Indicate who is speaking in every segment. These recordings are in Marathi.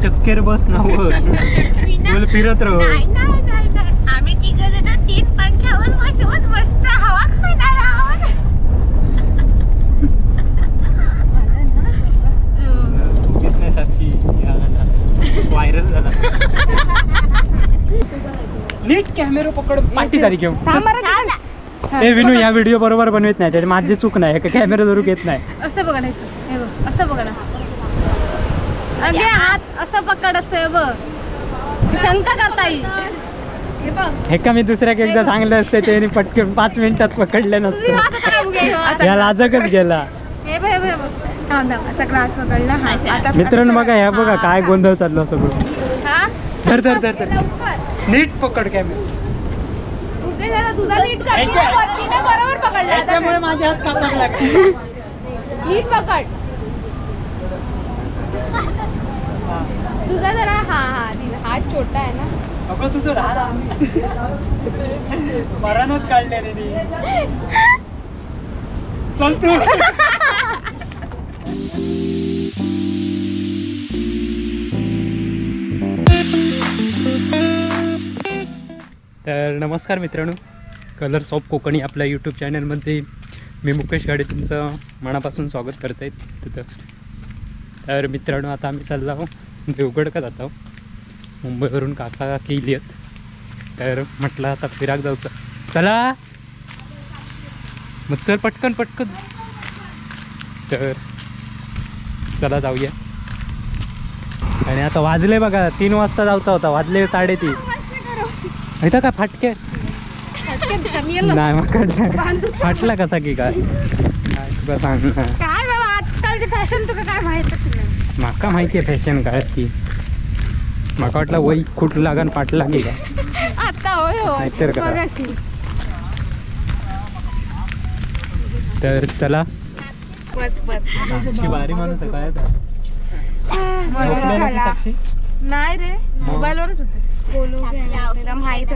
Speaker 1: चक्कर बस ना बोल फिरत राहू.
Speaker 2: आम्ही तिघं जण 3 पंख्यावर बसवून मस्त हवा खाणार आहोत.
Speaker 1: कितने साक्षी व्हायरल झाला. नीट कॅमेरा पकड पाठी तारीख घेऊन. हे विनू या व्हिडिओ बरोबर बनवत नाही, त्याची माझी चूक नाही. कॅमेरा धरू घेत नाही.
Speaker 2: असं बघा नाही, हे बघ असं बघा ना. अगे हात असं पकड असं बघ, शंका करता येईल. हे बघ
Speaker 1: हे का मी दुसऱ्याक एकदा सांगलं असतं त्याने पटकन 5 मिनिटात पकडलं नसतं. या लाजकच गेला.
Speaker 2: हे बघ हे बघ हे बघ, असा ग्रास पकडला. आता
Speaker 1: मित्रांनो बघा, ह्या बघा काय गोंधळ चाललो सगळं.
Speaker 2: हा
Speaker 1: धर धर धर धर, नीट पकड कॅमेरा.
Speaker 2: तुझा नीट बरोबर पकडला.
Speaker 1: त्याच्यामुळे माझे हात कापायला लागले.
Speaker 2: नीट पकड तुझा जरा. हा हा हात छोटा आहे ना.
Speaker 1: अगं तुझं राहा मरानच काढले रे. चल तू. तर नमस्कार मित्रांनो, कलर्स ऑफ कोकणी आपल्या यूट्यूब चॅनलमध्ये मी मुकेश गाडे तुमचं मनापासून स्वागत करत आहेत तिथं. तर मित्रांनो, आता आम्ही चाललो आहोत देवगडला जात आहोत. मुंबईवरून काका काकी इली आहेत. तर म्हटलं आता फिराक जाऊचं. चला मग सर पटकन पटकन. तर चला जाऊया. आणि आता वाजले बघा 3 वाजता जाऊचा होता, वाजले 3:30. इथं काय फाटके नाही मग फाटला कसा की काय तुका सांग.
Speaker 2: काय बाबा आजकालची फॅशन तुका काय माहित?
Speaker 1: माका माहिती आहे फॅशन काय ती. माका वाटलं वही खूट लागन फाटला की काय
Speaker 2: आता. होय हो
Speaker 1: नाहीतर का. तर चला.
Speaker 2: बस बस
Speaker 1: साक्षी भारी माणूस आहे काय. साक्षी
Speaker 2: नाही रे, मोबाईल वरच होते. माहित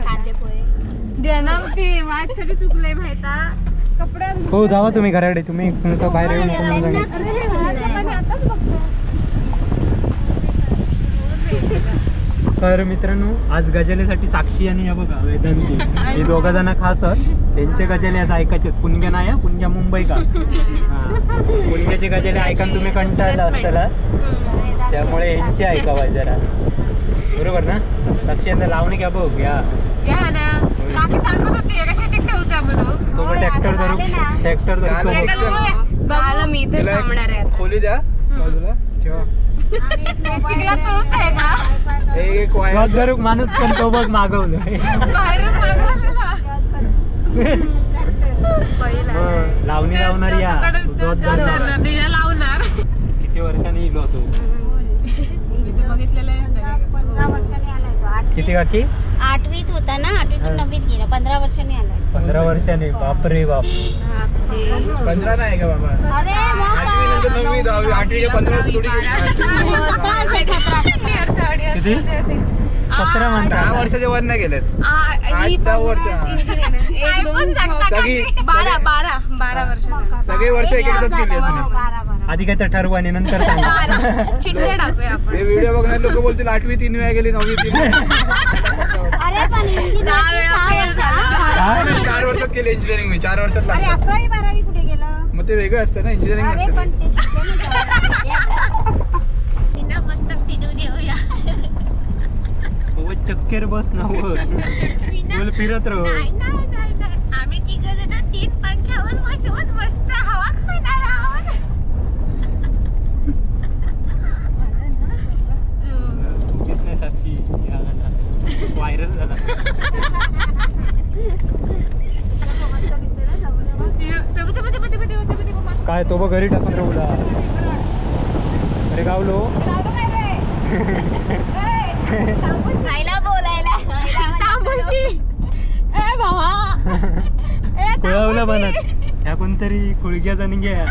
Speaker 2: देणार ती माझ्यासाठी चुकलंय माहिता. कपडे
Speaker 1: हो जावा तुम्ही घराकडे. तुम्ही बाहेर येऊ नको म्हणून सांगितलं. तर मित्रांनो, आज गजलेसाठी साक्षी आणि या बघा वेदांती हे 2 जण खास आहेत. त्यांचे गजले आज ऐकायचे. पुणग्या नाही, पुणग्या मुंबई का. हां, पुणग्याचे गजले ऐकान तुम्ही कंटाळला असताला, त्यामुळे यांची ऐकावा जरा. बरोबर ना साक्षी? यांना लावणे घ्या बघ. या
Speaker 2: काकी सांगत होती शेतीत ठेवचा म्हणून.
Speaker 1: तो ट्रॅक्टर धरू
Speaker 2: मी इथे थांबणार आहे.
Speaker 3: खोली द्या बाजूला ठेवा.
Speaker 2: चिखलात तोच आहे का?
Speaker 3: एक वायर
Speaker 1: धरू माणूस पण तो बघ मागवलं. लावणी लावणार या
Speaker 2: लावणार.
Speaker 1: किती वर्षांनी इलो होतो.
Speaker 2: बघितलेलं आहे.
Speaker 1: किती काकी?
Speaker 4: 8वीत होता ना, 8वीतून 9वीत गेला. 15 वर्षांनी आलाय.
Speaker 1: 15 वर्षांनी. बापरे बाप.
Speaker 3: 15 नाही का बाबा?
Speaker 4: अरे
Speaker 3: 8वी नंतर 9वी 10वी 8वी 15 वर्ष थोडी
Speaker 1: किती? 17 म्हणता.
Speaker 3: 10 वर्षाच्या वर नाही गेलेत. 8-10 वर्ष.
Speaker 2: 12 वर्ष.
Speaker 3: सगळे वर्ष एक एकदाच गेले तुम्ही.
Speaker 1: आधी काय तर ठरवू आणि नंतर सांगा.
Speaker 2: चिठ्ठ्या टाकूया आपण.
Speaker 3: हे व्हिडिओ बघणारे लोक बोलतील 8वी 3 वेळा गेली, 9वी 3
Speaker 4: अरे पण इंजिनिअरिंग 6 वर्ष.
Speaker 3: 4 वर्षात केली इंजिनिअरिंग मी. 4 वर्षात
Speaker 4: अरे
Speaker 3: लागलं.
Speaker 4: 11वी 12वी कुठे गेलं?
Speaker 3: मग ते वेगळं असतं ना, इंजिनिअरिंग
Speaker 4: अरे
Speaker 3: नसतं.
Speaker 4: पण ते
Speaker 2: तिला मस्त फिरून येऊया.
Speaker 1: चक्कर बस ना बोल फिरत राहू.
Speaker 2: आम्ही तिघं जण 3 पंख्यावर बसवून मस्त हवा खाणार आहोत.
Speaker 1: कितने साक्षी व्हायरल झाला. काय तो बघ घरी टाकून राहूला. अरे गावलो.
Speaker 4: खायला बोलायला
Speaker 1: कुळावलं बनत ह्या कोणतरी कुळग्या जाणी घ्या.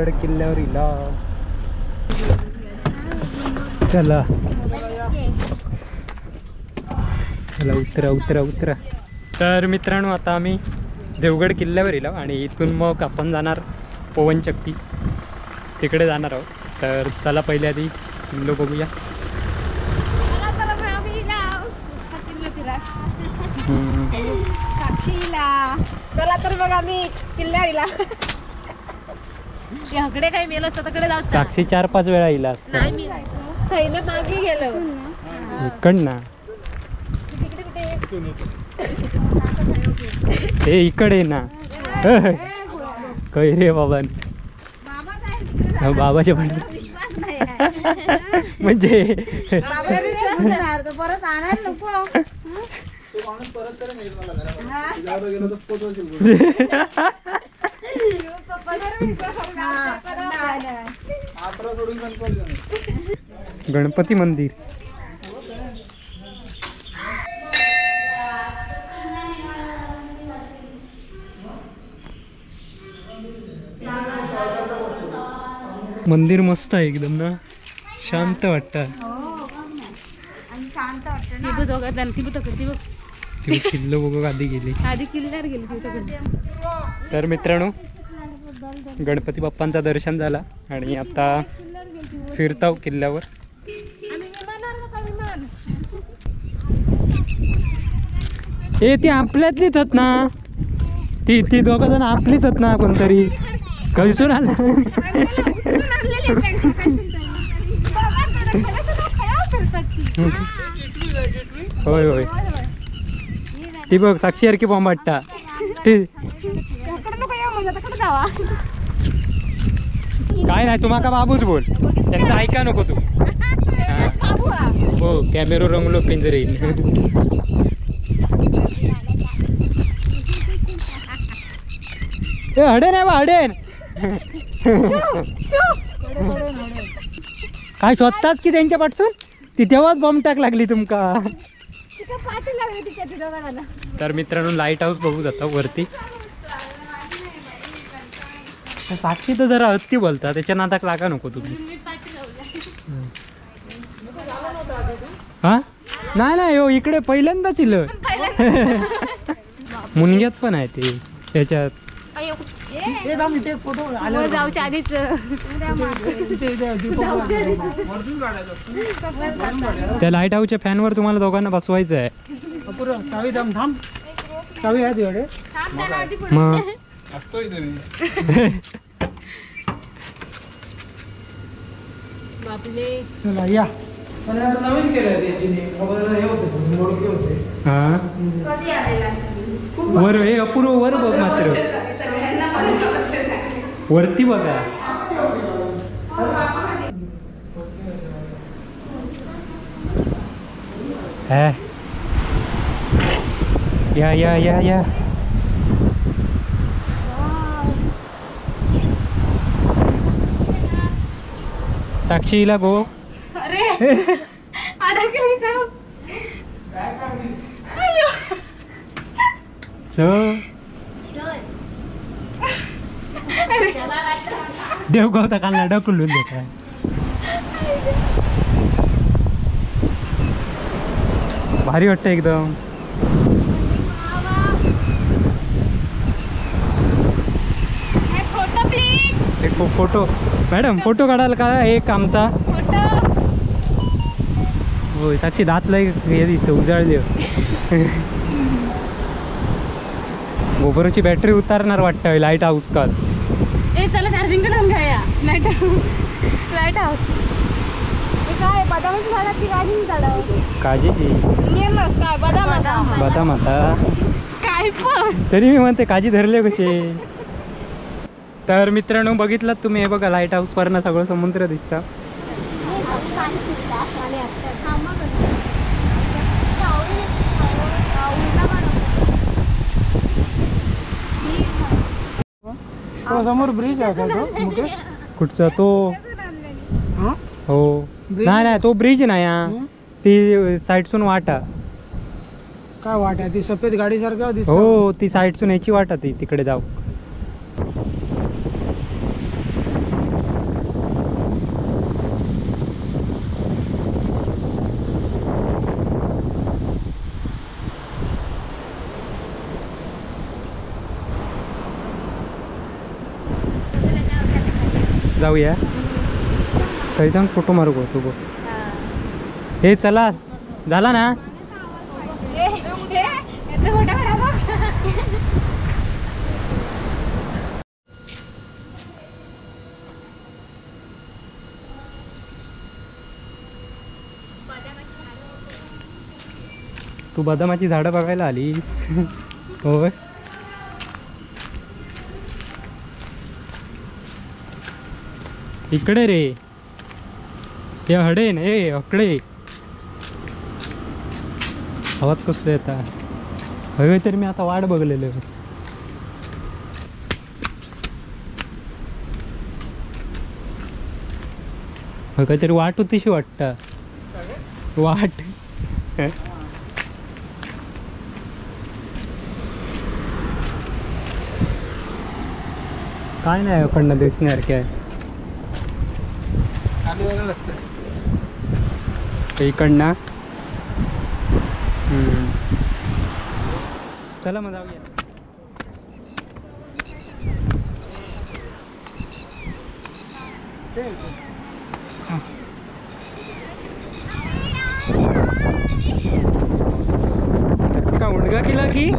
Speaker 1: देवगड किल्ल्यावर इला. चला चला उतरा उतरा उतरा. तर मित्रांनो आता आम्ही देवगड किल्ल्यावर इलो आणि इथून मग आपण जाणार पवनचक्की तिकडे जाणार आहोत. तर चला पहिले आधी किल्लो बघूया.
Speaker 2: चला तर मग आम्ही किल्ल्याला ह्याकडे काही मेल असतं तिकडे जाऊ.
Speaker 1: साक्षी 4-5 वेळा इला असतं.
Speaker 2: नाही मी पहिलं मागे गेलो
Speaker 1: इकड ना हे इकडे ना काय रे बाबा बाबाच्या पण म्हणजे
Speaker 4: परत आणायला नको.
Speaker 3: तो माणूस परत तरी नेईल मला घरामध्ये. तुझ्यावर गेलो तर पोचवशील. आत्रा सोडून गणपती जाणार.
Speaker 1: गणपती मंदिर. मंदिर मस्त आहे एकदम ना, शांत वाटतं. ती किल्लो बघ आधी गेली.
Speaker 2: आधी किल्ल्यावर गेली तिथं.
Speaker 1: तर मित्रांनो गणपती बाप्पांचं दर्शन झालं आणि आता फिरताव किल्ल्यावर. हे ती आपल्यातलीच होत ना, ती ती दोघं जण आपलीच होत ना. कोणतरी कैसून आला. होय होय ती बघ साक्षी सारखी बॉम्ब वाटता. काय नाही तू माका बाबूच बोल, त्यांचं ऐका नको तू. हो कॅमेरो रंगलो पिंजरे. हडेन आहे बा हडेन. काय शोधताच की त्यांच्या पाठसून ती तेव्हाच बॉम्ब टाक लागली तुमका. तर मित्रांनो लाईट हाऊस बघू जाता वरती. साक्षी तर जरा अति बोलता, त्याच्या नादाक लागा नको तुम्ही. हा नाही नाही हो इकडे पहिल्यांदाच इल. मुनग्यात पण आहे ते त्याच्यात.
Speaker 2: जाऊच्या आधीच
Speaker 1: त्या लाईट हाऊसच्या फॅनवर तुम्हाला दोघांना बसवायचं आहे.
Speaker 3: चावी थांब थांब. चावी आहे तिकडे.
Speaker 1: मग
Speaker 3: असतो इथे मी.
Speaker 2: बापले
Speaker 3: चला या. पण आता नवीन केलंय त्याची हे होते मोडके होते.
Speaker 1: हा
Speaker 4: कधी आलेला?
Speaker 1: वर हे अपूर्व वर बघ मात्र वरती बघा. हा या या या या. साक्षीला गो.
Speaker 2: अरे अडकली का? अय्यो.
Speaker 1: देवगावता कालना ढकलून देता. भारी वाटतं एकदम.
Speaker 2: Photo please.
Speaker 1: एक फोटो मॅडम फोटो काढाल का एक आमचा.
Speaker 2: फोटो.
Speaker 1: होय साक्षी दातला हे दिसतं उजाळली. गोबरची बॅटरी उतारणार वाटतं लाईट हाऊस का.
Speaker 2: ए चला चार्जिंग करून घ्या लाईट हाऊस. काय बदामाची झाडा की काजीची झाडा.
Speaker 1: काजीची.
Speaker 2: काय बदाम
Speaker 1: बदाम आता
Speaker 2: काय पण
Speaker 1: तरी मी म्हणते काजी धरले कसे. तर मित्रांनो बघितलं तुम्ही हे बघा लाईट हाऊस वरनं सगळं समुद्र दिसतं.
Speaker 3: समोर ब्रिज आहे का तो मुकेश?
Speaker 1: कुठचा तो. हो नाही नाही तो ब्रिज नाही हा. ती साईडसून वाटा.
Speaker 3: काय वाट आहे ती सफेद गाडी सारखं दिसत.
Speaker 1: हो ती साईडसून याची वाटा ती तिकडे जाऊ. जाऊया थंयच्यान फोटो मारू गो तू गो. हे चला झाला ना. तू बदामाची झाडं बघायला आलीस. होय इकडे रे हे हडे ना हे अकडे. आवाज कसला येता हवे तरी मी आता वाट बघलेलं. काहीतरी वाट होतीशी वाटतं वाट. काय नाही अखंड दिसण्यासारखे आहे.
Speaker 3: खाली वगैरे असतं
Speaker 1: इकडनं चला मग जाऊया. का उडगा केला की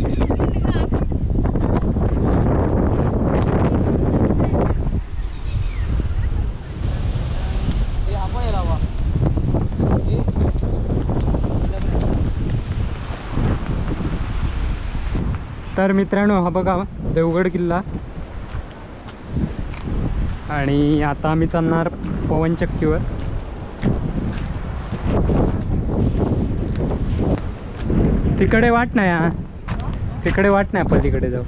Speaker 1: तर मित्रांनो हा बघा देवगड किल्ला. आणि आता आम्ही चालणार पवनचक्कीवर. तिकडे वाट नाही हा तिकडे वाट नाही पलीकडे जाऊ.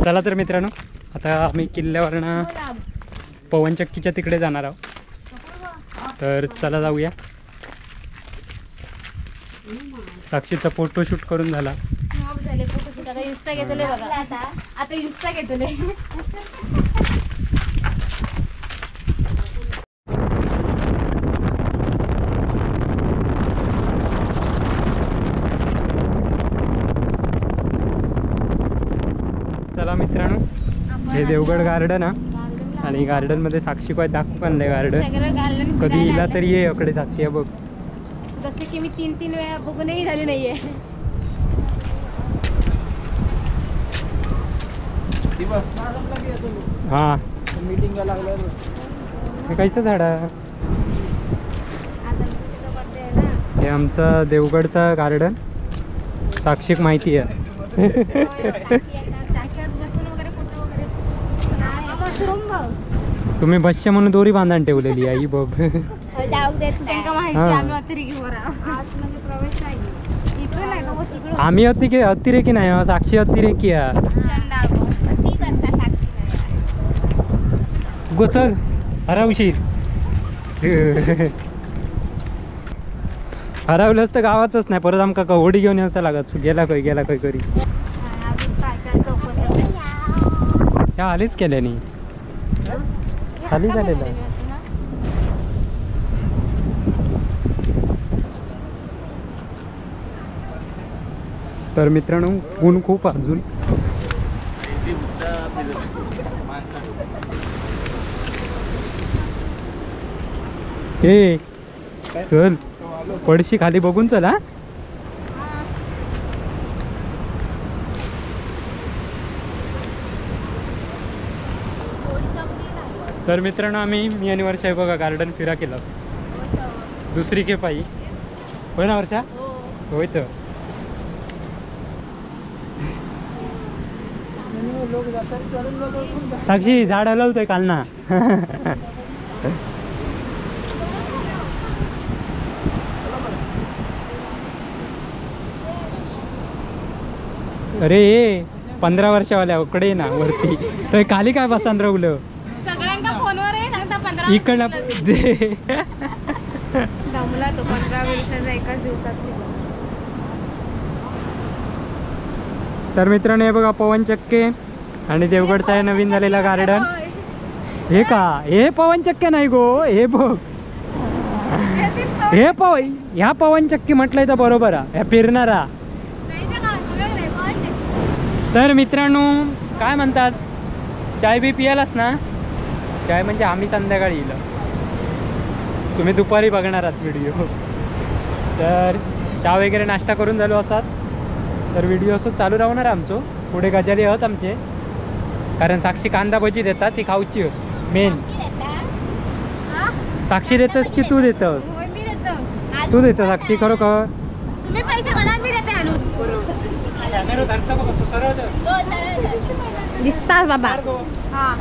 Speaker 1: चला तर मित्रांनो आता आम्ही किल्ल्यावरनं पवनचक्कीच्या तिकडे जाणार आहोत. तर चला जाऊया. साक्षीचा फोटोशूट करून झाला.
Speaker 2: झाले फोटोशूट. आता इंस्टा घेतले बघा. आता इंस्टा घेतले.
Speaker 1: चला मित्रांनो हे देवगड गार्डन हा. आणि गार्डन मध्ये साक्षी काय दाखवू का नाही गार्डन.
Speaker 2: सगळं गार्डन
Speaker 1: कधी इला तरी ये अकडे साक्षी आहे बघ.
Speaker 2: जसे की मी 3 वेळा बघूनही झाली नाहीये.
Speaker 1: हा
Speaker 3: मीटिंग लागलं
Speaker 1: हे कायचं झाड आहे. हे आमचं देवगडचं गार्डन साक्षीक माहिती आहे. तुम्ही बसच्या म्हणून दोरी बांधून ठेवलेली आई बघ. आम्ही अतिरेकी नाही साक्षी अतिरेकी आहे. गो चल हरावशील. हरवलंच तर गावाचंच नाही परत आमका कवडी घेऊन यायचं लागत. गेला काय करी ह्या आलीच केल्याने खाली झालेलं. तर मित्रांनो ऊन खूप अजून. हे चल पडशी खाली बघून चल. हा तर मित्रांनो मी आणि वर्षा बघा गार्डन फिरा केलं दुसरी के पायी. होय ना वर्षा. होय तर साक्षी झाड हलवतोय काल ना. अरे 15 वर्षावाल्या उकडे ना वरती. तर खाली काय बसान रवलं
Speaker 2: सगळ्यांना फोनवर आहे सांगता 15
Speaker 1: इकडं
Speaker 2: दमला तो 15 वर्षाचा एकाच दिवसात.
Speaker 1: तर मित्रांनो हे बघा पवनचक्के आणि देवगडचा आहे नवीन झालेला गार्डन. हे का हे पवनचक्के नाही गो हे बघ हे ह्या पवन चक्की म्हटलंय तर बरोबर आहे, ह्या फिरणारा. तर मित्रांनो काय म्हणतास, चाय बी पियालास ना? चाय म्हणजे आम्ही संध्याकाळी येईल, तुम्ही दुपारी बघणार आहात व्हिडिओ. तर चहा वगैरे नाश्ता करून झालो असतात तर व्हिडिओ असं चालू राहणार आमचं. पुढे गजाली आहोत आमचे, कारण साक्षी कांदा भजी देतात ती खाऊची मेन. साक्षी देतस की तू देतस? तू देतो साक्षी खरोखर.
Speaker 2: तुम्ही पैसे गणा, मी देते आणून. दिसतात बाबा. हा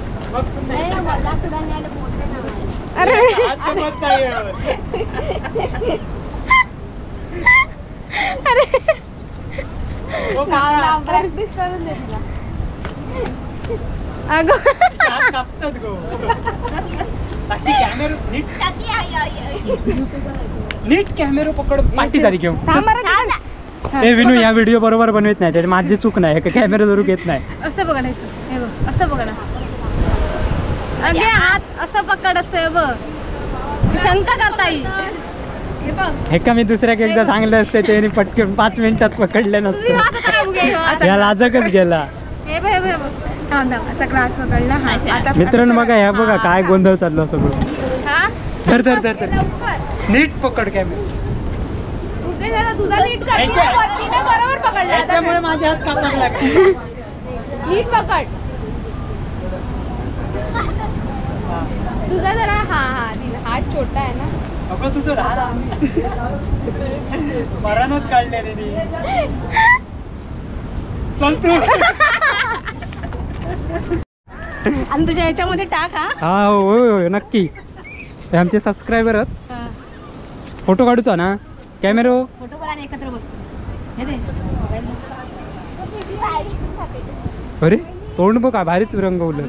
Speaker 2: अरे प्रॅक्टिस करून दे तिला. अगं
Speaker 1: साक्षी कॅमेरा नीट कॅमेरा पकड पाठी झाली घेऊन. हे विनू या व्हिडिओ बरोबर बनवत नाही, त्याची माझी चूक नाही, कॅमेरा जरूर घेत नाही.
Speaker 2: असं बघा, हे बघ असं बघा ना. अगे हात असं पकड असं बघ, शंका करता येईल. हे बघ
Speaker 1: हे का मी दुसऱ्याक एकदा सांगलं असतं त्याने पटकन 5 मिनिटात पकडलं नसतं. या लाजकच गेला.
Speaker 2: हे बघ हे बघ हे बघ, असा ग्लास पकडला. आता
Speaker 1: मित्रांनो बघा, ह्या बघा काय गोंधळ चाललो सगळं.
Speaker 2: हा
Speaker 1: धर धर धर धर, नीट पकड कॅमेरा.
Speaker 2: तुझा नीट बरोबर पकडला,
Speaker 1: त्याच्यामुळे माझे हात कापायला लागले.
Speaker 2: नीट पकड तुझा जरा. हा हा हात छोटा आहे ना.
Speaker 1: अगं तुझं राहा मरानच काढले दिदी. चल तू.
Speaker 4: आणि तुझ्या ह्याच्यामध्ये टाक.
Speaker 1: हा होय होय नक्की. हे आमचे सबस्क्रायबर आहेत. फोटो काढूचा ना कॅमेरा.
Speaker 4: फोटो करा आणि एकत्र बसू.
Speaker 1: अरे तोंड बघा भारीच रंगवलं.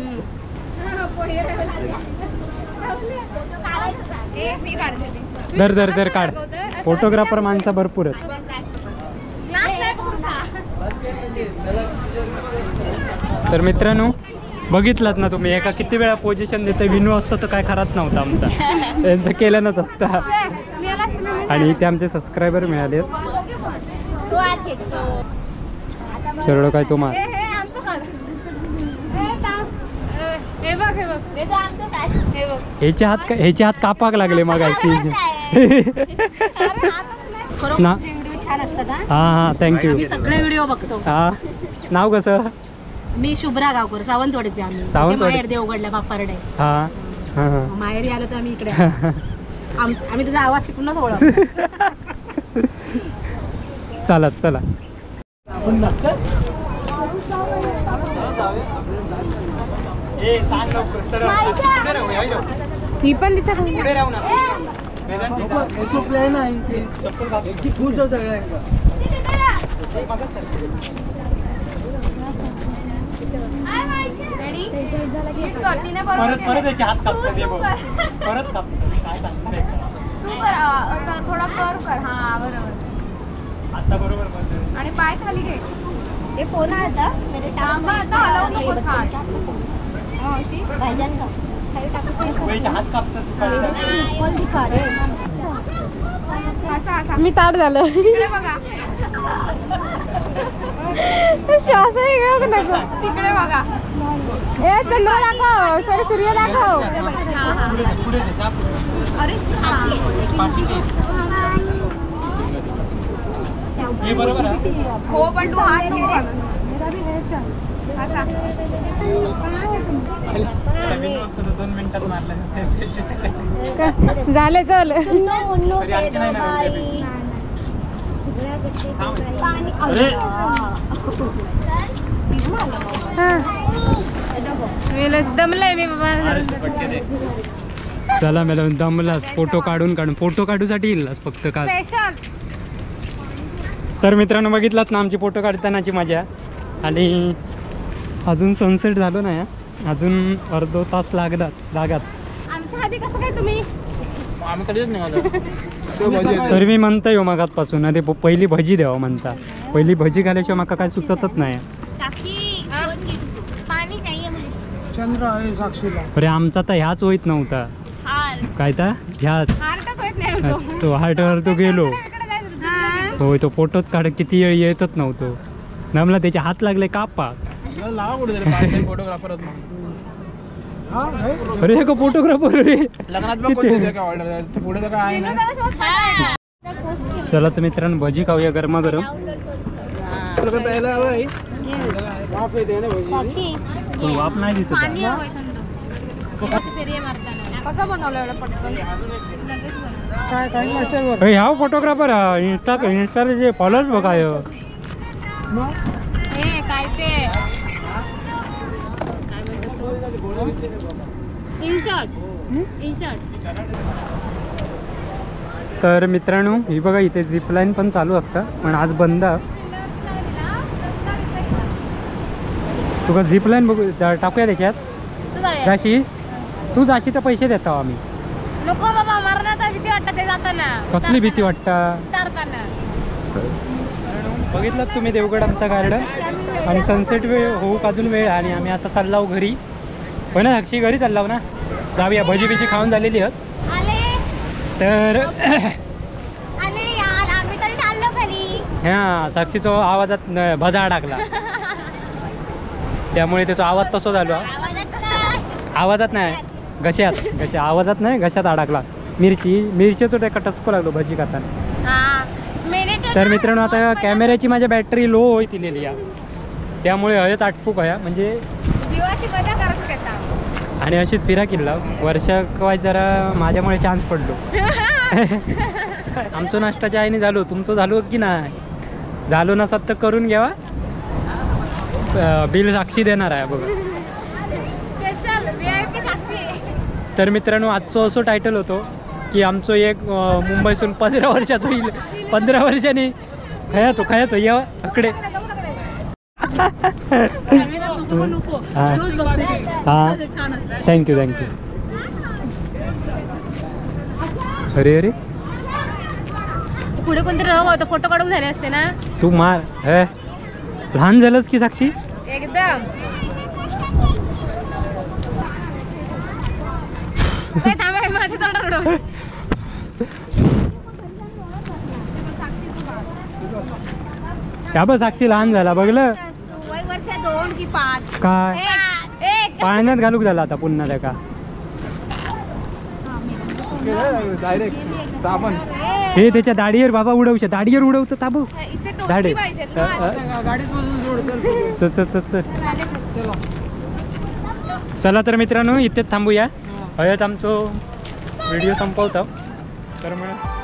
Speaker 1: दर दर दर काढ. फोटोग्राफर माणसं भरपूर आहेत. तर मित्रांनो बघितलात ना तुम्ही, एका किती वेळा पोझिशन देते. विनू असतं तर काय खराच नव्हता आमचा, त्यांचं केल्यानंच असतं. आणि इथे आमचे सबस्क्रायबर मिळाले. चरडो काय तो मार. ह्याचे हात कापाक लागले मग ना.
Speaker 4: छान असतात.
Speaker 1: हा हा थँक्यू.
Speaker 4: मी सगळे व्हिडिओ बघतो.
Speaker 1: हा नाव कसं?
Speaker 4: मी शुभ्रा गावकर, सावंतवाडीचे. आम्ही
Speaker 1: सावंतवाडी.
Speaker 4: माहेर देवगडला बापारडे.
Speaker 1: हा हा हा.
Speaker 4: माहेरी आलो तर आम्ही इकडे आम्ही तुझा आवाज तिकडूनच ओळखतो.
Speaker 1: चालत चला.
Speaker 2: मी पण दिसा
Speaker 3: प्लॅन आहे खुश जाऊ सगळ्यांना.
Speaker 1: परत परत याचे हात कापतात. परत कापतात.
Speaker 2: थोडा कर कर. हा बरोबर.
Speaker 1: आता बरोबर.
Speaker 2: आणि पाय खाली घे.
Speaker 4: हे फोन आता मेरे
Speaker 2: थांबा, आता हलवू नको खाट.
Speaker 4: भाईजान का
Speaker 1: हात कापतात.
Speaker 2: मी ताट झालं. इकडे बघा. श्वास तिकडे बघा. ए चंद्र दाखव, सॉरी सूर्य दाखव. अरे
Speaker 1: हे बरोबर आहे.
Speaker 2: हो पण तू हात नको घालू. झाले चल. दमलंय मी बाबा.
Speaker 1: चला मला दमलास. फोटो काढून फोटो काढूसाठी येईलच फक्त का. तर मित्रांनो बघितलात ना आमची फोटो काढतानाची मजा. आणि अजून सनसेट झालं नाही, अजून अर्धा तास लागत.
Speaker 2: आमच्या आधी कसं काय तुम्ही?
Speaker 3: आम्ही कधीच निघालो.
Speaker 1: तर मी म्हणतोय हो मागातपासून अरे पहिली भजी द्यावं म्हणता. पहिली भजी घाल्याशिवाय माका काय सुचतच नाही.
Speaker 3: चंद्र आहे साक्षीला.
Speaker 1: अरे आमचा तर ह्याच होईत नव्हता. काय तर ह्याच
Speaker 2: माहित नाही तो.
Speaker 1: तो हार्टवर तो गेलो
Speaker 2: इकडे जायचं.
Speaker 1: होय तो फोटोत काढ किती वेळ येतच नव्हतो नमला त्याचे हात लागले कापा
Speaker 3: लावा कुठे फोटोग्राफर
Speaker 1: अरे का फोटोग्राफर रे
Speaker 3: लग्नात मग कोणते काय ऑर्डर पुढे तर काय आहे ना
Speaker 1: चला तर मित्रांनो भजी खाऊया गरमागरम
Speaker 3: तुला काय प्यायला हवं आहे वाफ येते ना भजी
Speaker 1: तो वाप नाही दिसत
Speaker 2: पाणी
Speaker 1: आहे.
Speaker 2: हवंय थंड. फेरी मारताना
Speaker 4: कसं बनवलं एवढं पटकन
Speaker 2: लगेच बनव.
Speaker 3: काय काय मास्टर
Speaker 1: अरे ह्या फोटोग्राफर इंस्टाला जे फॉलोअर्स बघा ह्यो.
Speaker 2: हे काय ते काय म्हणतात तो इनशॉट
Speaker 1: तर मित्रांनो ही बघा इथे झिपलाईन पण चालू असतं पण आज बंद तुका झिपलाईन बघू टाकूया त्याच्यात जाशी तू जाशी तर पैसे देतो आम्ही
Speaker 2: नको बाबा मरण्याचा भीती वाटत ते जाताना
Speaker 1: कसली भीती वाटता
Speaker 2: उतरताना.
Speaker 1: बघितलं तुम्ही देवगड आमचा गार्डन आणि सनसेट वेळ होऊ अजून वेळ आणि आम्ही आता चाललो घरी पण ना साक्षी घरी चाललो ना जाऊया भजी बिजी खाऊन झालेली आहेत
Speaker 2: आले
Speaker 1: तर
Speaker 2: आले यार आम्ही तर चाललो घरी.
Speaker 1: ह्या साक्षीचा आवाजात भजा टाकला त्यामुळे त्याचा आवाज तसो झालो आवाजात नाही घशात आवाजात नाही घशात अडकला मिरची तो त्या टसको लागलो भजी खाताना. तर मित्रांनो आता कॅमेऱ्याची माझ्या बॅटरी लो होईलेली आहे त्यामुळे हयच आटपूक आहे म्हणजे
Speaker 2: जीवाची मजा करत घेता.
Speaker 1: आणि अशीच फिरा किल्ला वर्षाकवाय जरा माझ्यामुळे चान्स पडलो आमचं नाश्ताच्या आईने झालो तुमचं झालो की नाही झालो नसत तर करून घ्यावा बिल साक्षी देणार आहे बघा.
Speaker 2: स्पेशल VIP साक्षी.
Speaker 1: तर मित्रांनो आजचं असं टायटल होतो की आमचं एक मुंबईसून 15 वर्षाचं होईल 15 वर्षांनी खयातो या अकडे हां थँक्यू अरे
Speaker 2: पुढे कोणतरी राहू होतं फोटो काढून झाले असते ना
Speaker 1: तू मार हे लहान झालंस की साक्षी
Speaker 2: एकदम. काय थांबा माझी तोंड रडव.
Speaker 1: का बघ साक्षी लहान झाला बघलं
Speaker 4: वय वर्ष 2 की 5
Speaker 1: काय
Speaker 2: एक
Speaker 1: पाण्यात घालूक झाला आता पुन्हा त्या का
Speaker 3: डायरेक्ट साबण
Speaker 1: हे त्याच्या दाढीवर बाबा उडवशे दाढीवर उडवतो ताबू
Speaker 2: इथे
Speaker 1: दाढी
Speaker 2: टोचली पाहिजे ना.
Speaker 3: गाडीत बसून सोड चल
Speaker 1: चला तर मित्रांनो इथेच थांबूया हयच आमचं व्हिडिओ संपवतो तर मग